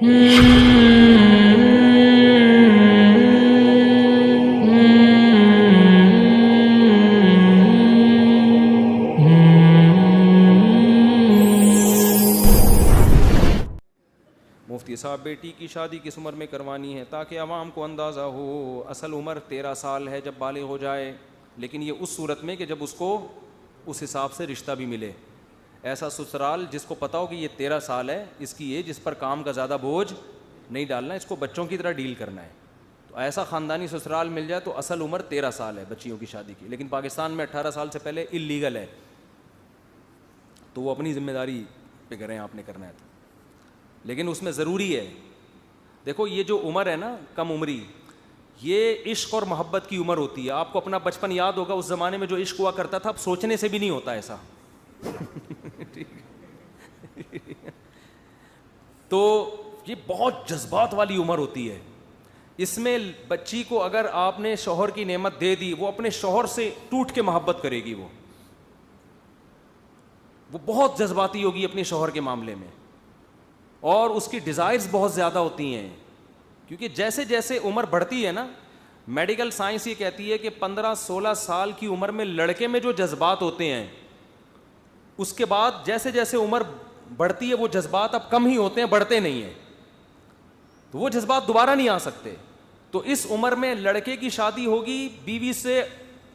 مفتی صاحب بیٹی کی شادی کس عمر میں کروانی ہے تاکہ عوام کو اندازہ ہو؟ اصل عمر 13 سال ہے جب بالغ ہو جائے، لیکن یہ اس صورت میں کہ جب اس کو اس حساب سے رشتہ بھی ملے. ایسا سسرال جس کو پتا ہو کہ یہ 13 سال ہے، اس کی ایج، اس پر کام کا زیادہ بوجھ نہیں ڈالنا، اس کو بچوں کی طرح ڈیل کرنا ہے. تو ایسا خاندانی سسرال مل جائے تو اصل عمر 13 سال ہے بچیوں کی شادی کی. لیکن پاکستان میں 18 سال سے پہلے اللیگل ہے، تو وہ اپنی ذمہ داری پہ کریں، آپ نے کرنا ہے تو. لیکن اس میں ضروری ہے، دیکھو یہ جو عمر ہے نا کم عمری، یہ عشق اور محبت کی عمر ہوتی ہے. آپ کو اپنا بچپن یاد ہوگا، اس زمانے میں جو عشق ہوا کرتا تھا اب سوچنے سے بھی نہیں ہوتا ایسا. تو یہ بہت جذبات والی عمر ہوتی ہے. اس میں بچی کو اگر آپ نے شوہر کی نعمت دے دی، وہ اپنے شوہر سے ٹوٹ کے محبت کرے گی. وہ بہت جذباتی ہوگی اپنے شوہر کے معاملے میں، اور اس کی ڈیزائرز بہت زیادہ ہوتی ہیں. کیونکہ جیسے جیسے عمر بڑھتی ہے نا، میڈیکل سائنس یہ کہتی ہے کہ 15-16 سال کی عمر میں لڑکے میں جو جذبات ہوتے ہیں، اس کے بعد جیسے جیسے عمر بڑھتی ہے وہ جذبات اب کم ہی ہوتے ہیں، بڑھتے نہیں ہیں. تو وہ جذبات دوبارہ نہیں آ سکتے. تو اس عمر میں لڑکے کی شادی ہوگی، بیوی سے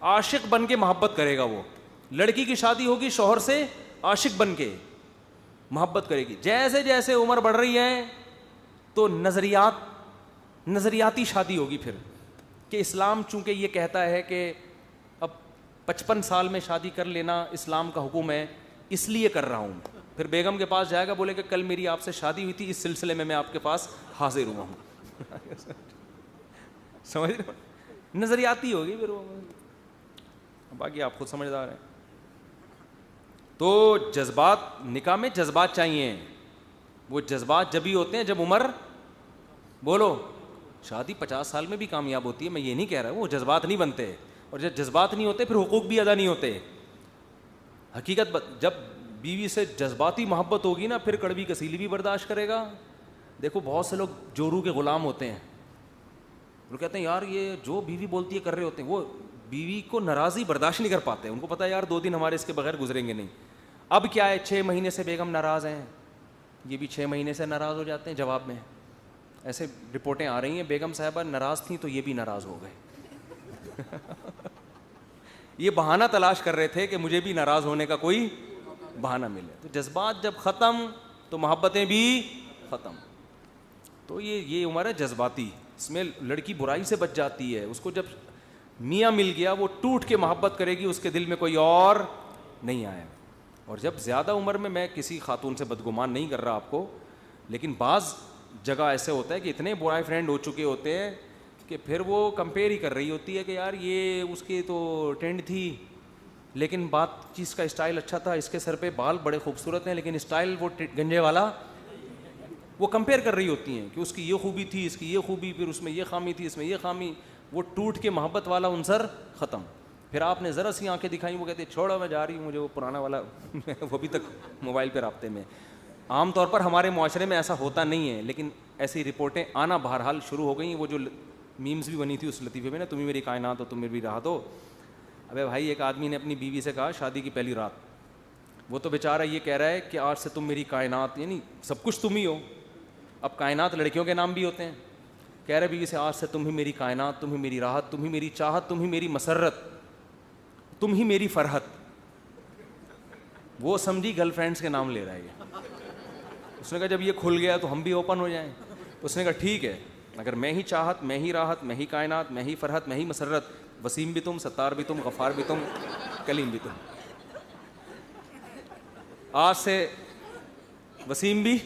عاشق بن کے محبت کرے گا وہ. لڑکی کی شادی ہوگی، شوہر سے عاشق بن کے محبت کرے گی. جیسے جیسے عمر بڑھ رہی ہے تو نظریاتی شادی ہوگی پھر، کہ اسلام چونکہ یہ کہتا ہے کہ اب 55 سال میں شادی کر لینا اسلام کا حکم ہے، اس لیے کر رہا ہوں. پھر بیگم کے پاس جائے گا، بولے کہ کل میری آپ سے شادی ہوئی تھی، اس سلسلے میں آپ کے پاس حاضر ہوا ہوں. سمجھ رہے ہو؟ نظریاتی ہوگی پھر وہ، باقی آپ خود سمجھدار ہیں. تو جذبات، نکاح میں جذبات چاہیے. وہ جذبات جب ہی ہوتے ہیں جب عمر، بولو، شادی 50 سال میں بھی کامیاب ہوتی ہے، میں یہ نہیں کہہ رہا، وہ جذبات نہیں بنتے. اور جب جذبات نہیں ہوتے پھر حقوق بھی ادا نہیں ہوتے. حقیقت جب بیوی سے جذباتی محبت ہوگی نا، پھر کڑوی کسیلی بھی برداشت کرے گا. دیکھو بہت سے لوگ جورو کے غلام ہوتے ہیں، وہ کہتے ہیں یار یہ جو بیوی بولتی ہے کر رہے ہوتے ہیں. وہ بیوی کو ناراضی برداشت نہیں کر پاتے، ان کو پتہ ہے یار 2 دن ہمارے اس کے بغیر گزریں گے نہیں. اب کیا ہے، 6 مہینے سے بیگم ناراض ہیں، یہ بھی 6 مہینے سے ناراض ہو جاتے ہیں. جواب میں ایسے رپورٹیں آ رہی ہیں، بیگم صاحبہ ناراض تھیں تو یہ بھی ناراض ہو گئے. یہ بہانہ تلاش کر رہے تھے کہ مجھے بھی ناراض ہونے کا کوئی بہانہ ملے. تو جذبات جب ختم تو محبتیں بھی ختم. تو یہ عمر ہے جذباتی، اس میں لڑکی برائی سے بچ جاتی ہے. اس کو جب میاں مل گیا وہ ٹوٹ کے محبت کرے گی، اس کے دل میں کوئی اور نہیں آئے. اور جب زیادہ عمر میں کسی خاتون سے بدگمان نہیں کر رہا آپ کو، لیکن بعض جگہ ایسے ہوتا ہے کہ اتنے بوائے فرینڈ ہو چکے ہوتے ہیں کہ پھر وہ کمپیئر ہی کر رہی ہوتی ہے کہ یار یہ اس کی تو ٹرینڈ تھی لیکن بات چیز کا اسٹائل اچھا تھا، اس کے سر پہ بال بڑے خوبصورت ہیں لیکن اسٹائل وہ گنجے والا. وہ کمپیئر کر رہی ہوتی ہیں کہ اس کی یہ خوبی تھی، اس کی یہ خوبی، پھر اس میں یہ خامی تھی، اس میں یہ خامی. وہ ٹوٹ کے محبت والا عنصر ختم. پھر آپ نے ذرا سی آنکھیں دکھائیں، وہ کہتے ہیں چھوڑو میں جا رہی ہوں، مجھے وہ پرانا والا وہ بھی تک موبائل پہ رابطے میں. عام طور پر ہمارے معاشرے میں ایسا ہوتا نہیں ہے، لیکن ایسی رپورٹیں آنا بہرحال شروع ہو گئیں. وہ جو میمز بھی بنی تھی اس لطیفے میں نا، تم ہی میری کائنات ہو تم میری راحت ہو. ابے بھائی ایک آدمی نے اپنی بیوی سے کہا شادی کی پہلی رات، وہ تو بیچارہ یہ کہہ رہا ہے کہ آج سے تم میری کائنات، یعنی سب کچھ تم ہی ہو. اب کائنات لڑکیوں کے نام بھی ہوتے ہیں. کہہ رہے بیوی سے آج سے تم ہی میری کائنات، تم ہی میری راحت، تم ہی میری چاہت، تم ہی میری مسرت، تم ہی میری فرحت. وہ سمجھی گرل فرینڈس کے نام لے رہا ہے یہ. اس نے کہا جب یہ کھل گیا تو ہم بھی اوپن ہو جائیں. اس نے کہا ٹھیک ہے، اگر میں ہی چاہت، میں ہی راحت، میں ہی کائنات، میں ہی فرحت، میں ہی مسرت، وسیم بھی تم، ستار بھی تم، غفار بھی تم، کلیم بھی تم. آج سے وسیم بھی،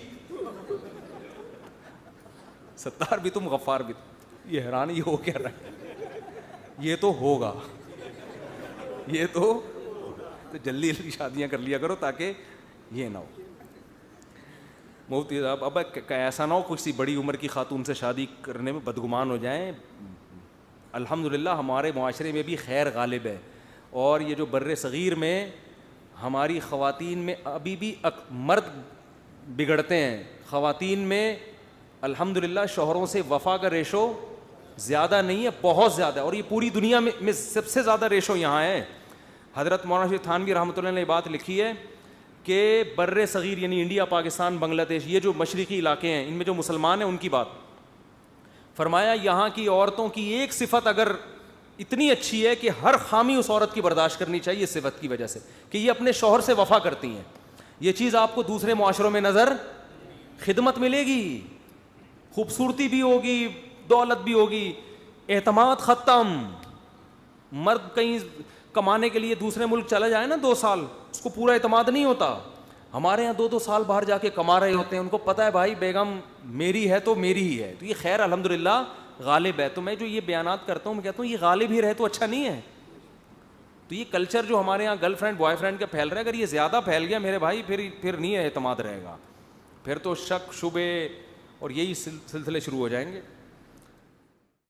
ستار بھی تم، غفار بھی تم. یہ حیران یہ ہو کیا رہا ہے، یہ تو ہوگا، یہ تو جلدی جلدی شادیاں کر لیا کرو تاکہ یہ نہ ہو. مفتی صاحب اب ایسا نہ ہو کسی بڑی عمر کی خاتون سے شادی کرنے میں بدگمان ہو جائیں. الحمدللہ ہمارے معاشرے میں بھی خیر غالب ہے، اور یہ جو بر صغیر میں ہماری خواتین میں ابھی بھی مرد بگڑتے ہیں، خواتین میں الحمدللہ شوہروں سے وفا کا ریشو زیادہ نہیں ہے, بہت زیادہ ہے, اور یہ پوری دنیا میں سب سے زیادہ ریشو یہاں ہے. حضرت مولانا شیخ تھانوی رحمۃ اللہ نے بات لکھی ہے کہ بر صغیر یعنی انڈیا, پاکستان, بنگلہ دیش, یہ جو مشرقی علاقے ہیں, ان میں جو مسلمان ہیں ان کی بات فرمایا, یہاں کی عورتوں کی ایک صفت اگر اتنی اچھی ہے کہ ہر خامی اس عورت کی برداشت کرنی چاہیے اس صفت کی وجہ سے کہ یہ اپنے شوہر سے وفا کرتی ہیں. یہ چیز آپ کو دوسرے معاشروں میں نظر, خدمت ملے گی, خوبصورتی بھی ہوگی, دولت بھی ہوگی, اعتماد ختم. مرد کہیں کمانے کے لیے دوسرے ملک چلا جائے نا 2 سال, اس کو پورا اعتماد نہیں ہوتا. ہمارے یہاں 2 سال باہر جا کے کما رہے ہوتے ہیں, ان کو پتہ ہے بھائی بیگم میری ہے تو میری ہی ہے. تو یہ خیر الحمدللہ غالب ہے. تو میں جو یہ بیانات کرتا ہوں میں کہتا ہوں یہ غالب ہی رہے تو اچھا نہیں ہے. تو یہ کلچر جو ہمارے یہاں گرل فرینڈ بوائے فرینڈ کا پھیل رہا ہے, اگر یہ زیادہ پھیل گیا میرے بھائی پھر نہیں اعتماد رہے گا, پھر تو شک شبے اور یہی سلسلے شروع ہو جائیں گے.